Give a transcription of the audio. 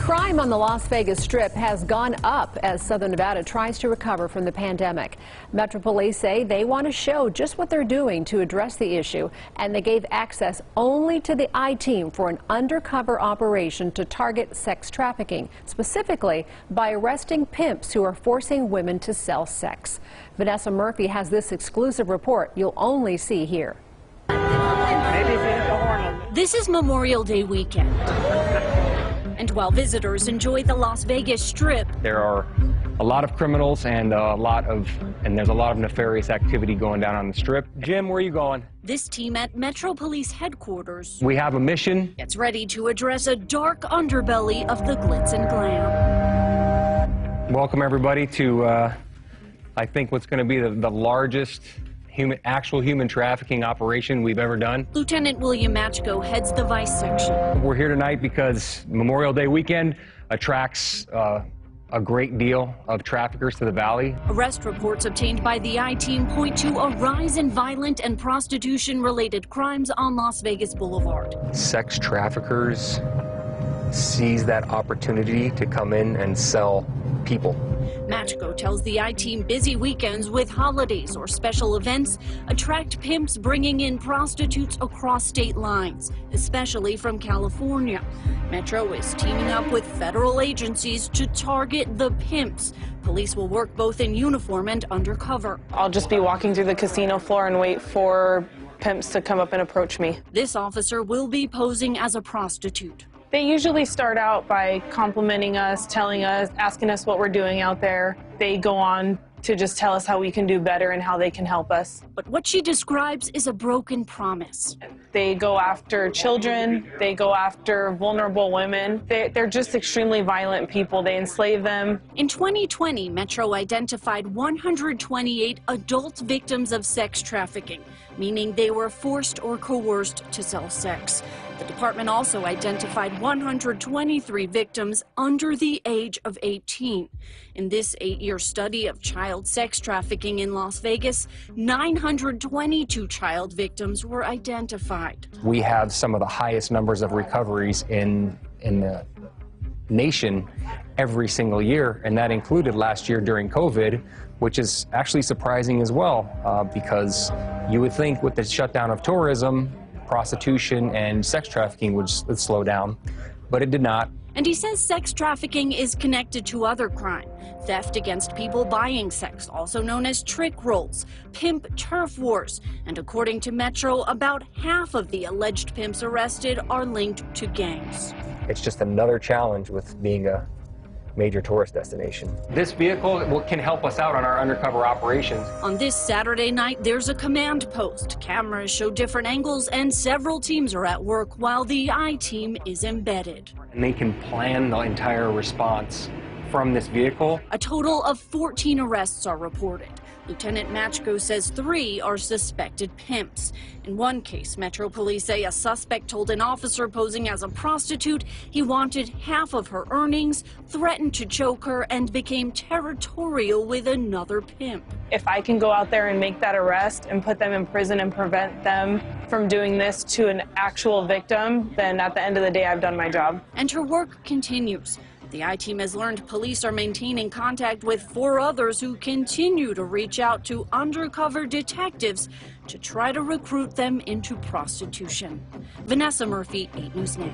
Crime on the Las Vegas Strip has gone up as Southern Nevada tries to recover from the pandemic. Metro Police say they want to show just what they're doing to address the issue, and they gave access only to the I-Team for an undercover operation to target sex trafficking, specifically by arresting pimps who are forcing women to sell sex. Vanessa Murphy has this exclusive report you'll only see here. This is Memorial Day weekend. And while visitors enjoy the Las Vegas Strip, there are a lot of criminals and there's a lot of nefarious activity going down on the Strip. Jim, where are you going? This team at Metro Police headquarters, we have a mission. Gets ready to address a dark underbelly of the glitz and glam. Welcome everybody to, I think what's going to be the largest actual human trafficking operation we've ever done. Lieutenant William Machko heads the Vice section. We're here tonight because Memorial Day weekend attracts a great deal of traffickers to the valley. Arrest reports obtained by the I-Team point to a rise in violent and prostitution-related crimes on Las Vegas Boulevard. Sex traffickers seize that opportunity to come in and sell people. Machko tells the I-Team busy weekends with holidays or special events attract pimps bringing in prostitutes across state lines, especially from California. Metro is teaming up with federal agencies to target the pimps. Police will work both in uniform and undercover. I'll just be walking through the casino floor and wait for pimps to come up and approach me. This officer will be posing as a prostitute. They usually start out by complimenting us, telling us, asking us what we're doing out there. They go on to just tell us how we can do better and how they can help us. But what she describes is a broken promise. They go after children. They go after vulnerable women. They're just extremely violent people. They enslave them. In 2020, Metro identified 128 adult victims of sex trafficking, meaning they were forced or coerced to sell sex. The department also identified 123 victims under the age of 18. In this 8-year study of child sex trafficking in Las Vegas, 922 child victims were identified. We have some of the highest numbers of recoveries in the nation every single year, and that included last year during COVID, which is actually surprising as well, because you would think with the shutdown of tourism, prostitution and sex trafficking would slow down, but it did not. And he says sex trafficking is connected to other crime, theft against people buying sex, also known as trick rolls, pimp turf wars, and according to Metro, about half of the alleged pimps arrested are linked to gangs. It's just another challenge with being a major tourist destination. This vehicle can help us out on our undercover operations. On this Saturday night, there's a command post. Cameras show different angles and several teams are at work while the I-Team is embedded. And they can plan the entire response from this vehicle. A total of 14 arrests are reported. Lieutenant Machko says 3 are suspected pimps. In one case, Metro Police say a suspect told an officer posing as a prostitute he wanted half of her earnings, threatened to choke her, and became territorial with another pimp. If I can go out there and make that arrest and put them in prison and prevent them from doing this to an actual victim, then at the end of the day, I've done my job. And her work continues. The I-Team has learned police are maintaining contact with 4 others who continue to reach out to undercover detectives to try to recruit them into prostitution. Vanessa Murphy, 8 News Now.